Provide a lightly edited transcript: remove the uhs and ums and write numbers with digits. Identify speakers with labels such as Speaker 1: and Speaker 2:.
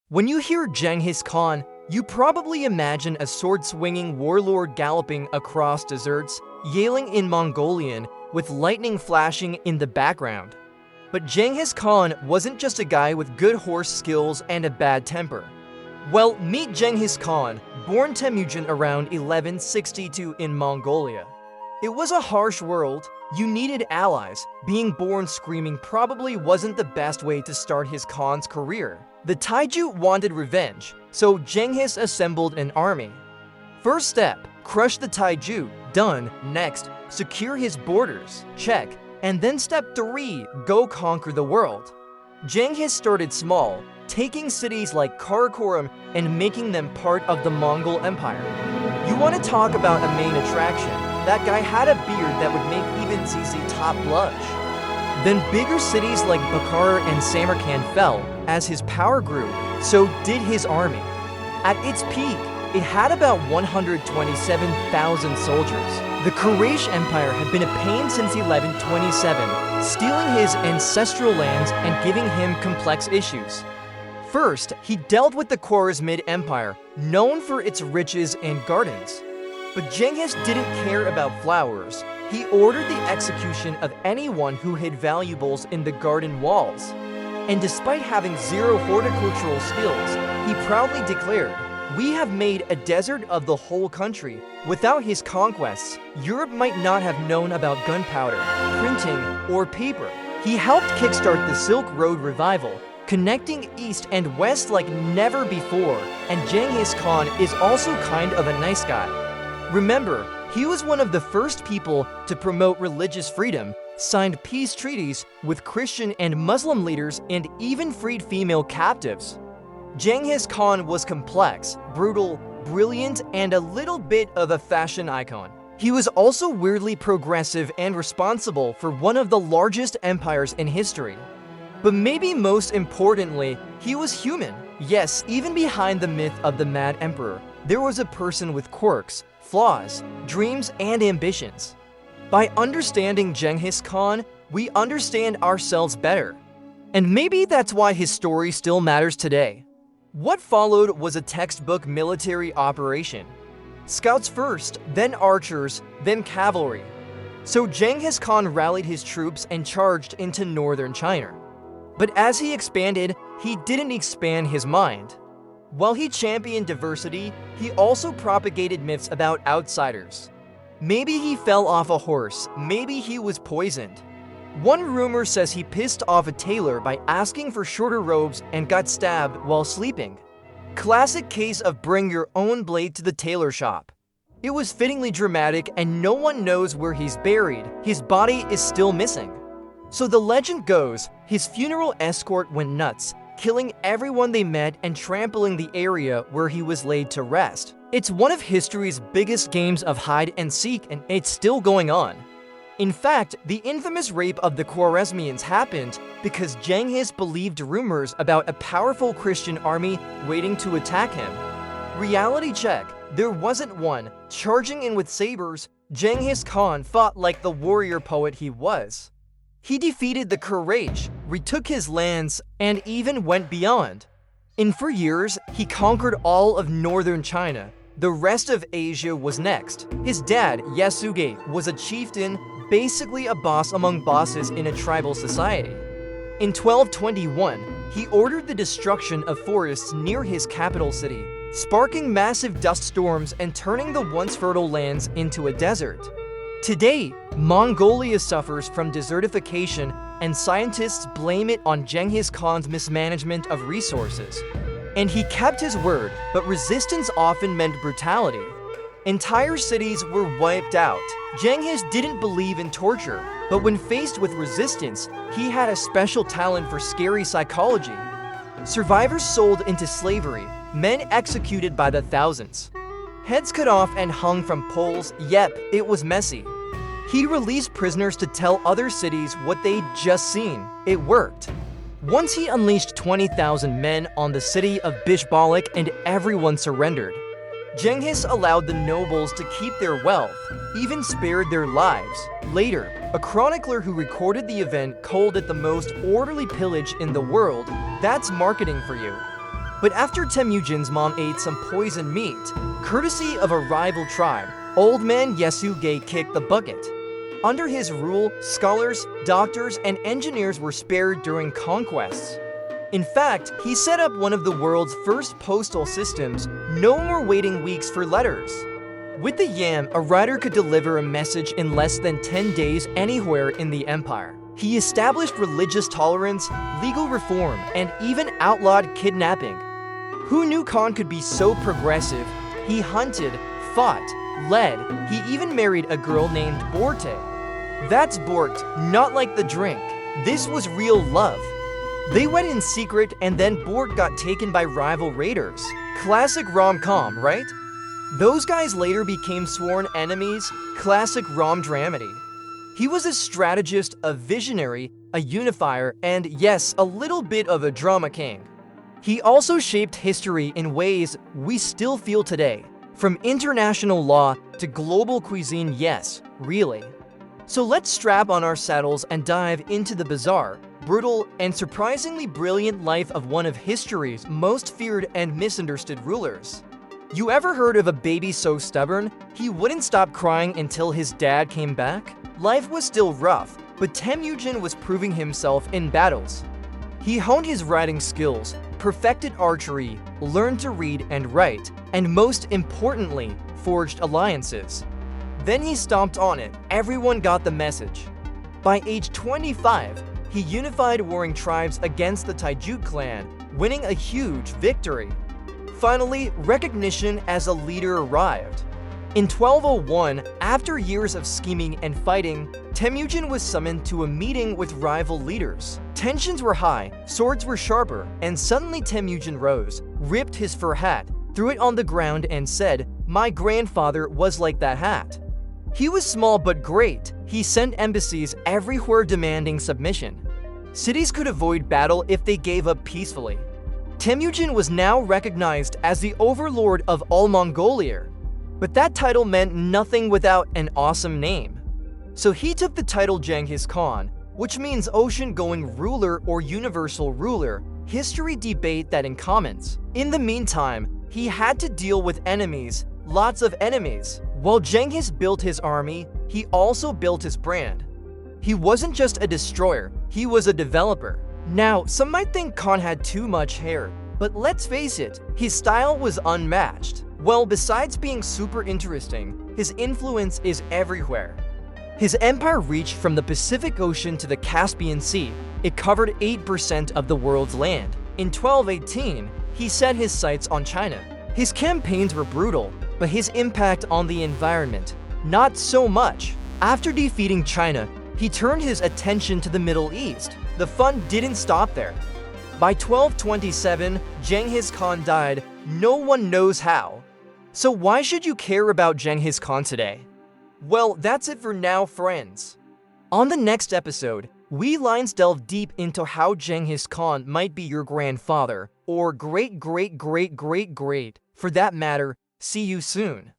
Speaker 1: When you hear Genghis Khan, you probably imagine a sword-swinging warlord galloping across deserts, yelling in Mongolian, with lightning flashing in the background. But Genghis Khan wasn't just a guy with good horse skills and a bad temper. Well, meet Genghis Khan, born Temujin around 1162 in Mongolia. It was a harsh world. You needed allies. Being born screaming probably wasn't the best way to start his Khan's career. The Taiju wanted revenge, so Genghis assembled an army. First step, crush the Taiju. Done. Next, secure his borders. Check. And then step 3, go conquer the world. Genghis started small, taking cities like Karakoram and making them part of the Mongol Empire. You want to talk about a main attraction? That guy had a beard that would make even ZZ Top blush. Then bigger cities like Bukhara and Samarkand fell. As his power grew, so did his army. At its peak, it had about 127,000 soldiers. The Quraysh Empire had been a pain since 1127, stealing his ancestral lands and giving him complex issues. First, he dealt with the Khwarezmid Empire, known for its riches and gardens. But Genghis didn't care about flowers. He ordered the execution of anyone who hid valuables in the garden walls. And despite having zero horticultural skills, he proudly declared, "We have made a desert of the whole country." Without his conquests, Europe might not have known about gunpowder, printing, or paper. He helped kickstart the Silk Road revival, connecting east and west like never before, and Genghis Khan is also kind of a nice guy. Remember, he was one of the first people to promote religious freedom, signed peace treaties with Christian and Muslim leaders, and even freed female captives. Genghis Khan was complex, brutal, brilliant, and a little bit of a fashion icon. He was also weirdly progressive and responsible for one of the largest empires in history. But maybe most importantly, he was human. Yes, even behind the myth of the Mad Emperor, there was a person with quirks, flaws, dreams, and ambitions. By understanding Genghis Khan, we understand ourselves better. And maybe that's why his story still matters today. What followed was a textbook military operation. Scouts first, then archers, then cavalry. So Genghis Khan rallied his troops and charged into northern China. But as he expanded, he didn't expand his mind. While he championed diversity, he also propagated myths about outsiders. Maybe he fell off a horse, maybe he was poisoned. One rumor says he pissed off a tailor by asking for shorter robes and got stabbed while sleeping. Classic case of bring your own blade to the tailor shop. It was fittingly dramatic and no one knows where he's buried. His body is still missing. So the legend goes, his funeral escort went nuts, killing everyone they met and trampling the area where he was laid to rest. It's one of history's biggest games of hide and seek, and it's still going on. In fact, the infamous rape of the Khwarezmians happened because Genghis believed rumors about a powerful Christian army waiting to attack him. Reality check, there wasn't one. Charging in with sabers, Genghis Khan fought like the warrior poet he was. He defeated the Quraysh, retook his lands, and even went beyond. In 4 years, he conquered all of northern China. The rest of Asia was next. His dad, Yasuge, was a chieftain, basically a boss among bosses in a tribal society. In 1221, he ordered the destruction of forests near his capital city, sparking massive dust storms and turning the once fertile lands into a desert. Today, Mongolia suffers from desertification, and scientists blame it on Genghis Khan's mismanagement of resources. And he kept his word, but resistance often meant brutality. Entire cities were wiped out. Genghis didn't believe in torture, but when faced with resistance, he had a special talent for scary psychology. Survivors sold into slavery, men executed by the thousands. Heads cut off and hung from poles, yep, it was messy. He released prisoners to tell other cities what they'd just seen. It worked. Once he unleashed 20,000 men on the city of Bishbalik and everyone surrendered. Genghis allowed the nobles to keep their wealth, even spared their lives. Later, a chronicler who recorded the event called it the most orderly pillage in the world. That's marketing for you. But after Temujin's mom ate some poisoned meat, courtesy of a rival tribe, old man Yasuge kicked the bucket. Under his rule, scholars, doctors, and engineers were spared during conquests. In fact, he set up one of the world's first postal systems, no more waiting weeks for letters. With the yam, a writer could deliver a message in less than 10 days anywhere in the empire. He established religious tolerance, legal reform, and even outlawed kidnapping. Who knew Khan could be so progressive? He hunted, fought, led, he even married a girl named Borte. That's Bort, not like the drink. This was real love. They went in secret and then Bort got taken by rival raiders. Classic rom-com, right? Those guys later became sworn enemies, classic rom-dramedy. He was a strategist, a visionary, a unifier, and yes, a little bit of a drama king. He also shaped history in ways we still feel today. From international law to global cuisine, yes, really. So let's strap on our saddles and dive into the bizarre, brutal, and surprisingly brilliant life of one of history's most feared and misunderstood rulers. You ever heard of a baby so stubborn, he wouldn't stop crying until his dad came back? Life was still rough, but Temujin was proving himself in battles. He honed his writing skills, perfected archery, learned to read and write, and most importantly, forged alliances. Then he stomped on it. Everyone got the message. By age 25, he unified warring tribes against the Taijuk clan, winning a huge victory. Finally, recognition as a leader arrived. In 1201, after years of scheming and fighting, Temujin was summoned to a meeting with rival leaders. Tensions were high, swords were sharper, and suddenly Temujin rose, ripped his fur hat, threw it on the ground and said, "My grandfather was like that hat." He was small but great. He sent embassies everywhere demanding submission. Cities could avoid battle if they gave up peacefully. Temujin was now recognized as the overlord of all Mongolia. But that title meant nothing without an awesome name. So he took the title Genghis Khan, which means ocean-going ruler or universal ruler. History debate that in comments. In the meantime, he had to deal with enemies, lots of enemies. While Genghis built his army, he also built his brand. He wasn't just a destroyer, he was a developer. Now, some might think Khan had too much hair, but let's face it, his style was unmatched. Well, besides being super interesting, his influence is everywhere. His empire reached from the Pacific Ocean to the Caspian Sea. It covered 8% of the world's land. In 1218, he set his sights on China. His campaigns were brutal, but his impact on the environment, not so much. After defeating China, he turned his attention to the Middle East. The fun didn't stop there. By 1227, Genghis Khan died. No one knows how. So why should you care about Genghis Khan today? Well, that's it for now, friends. On the next episode, we Lions delve deep into how Genghis Khan might be your grandfather, or great, for that matter. See you soon.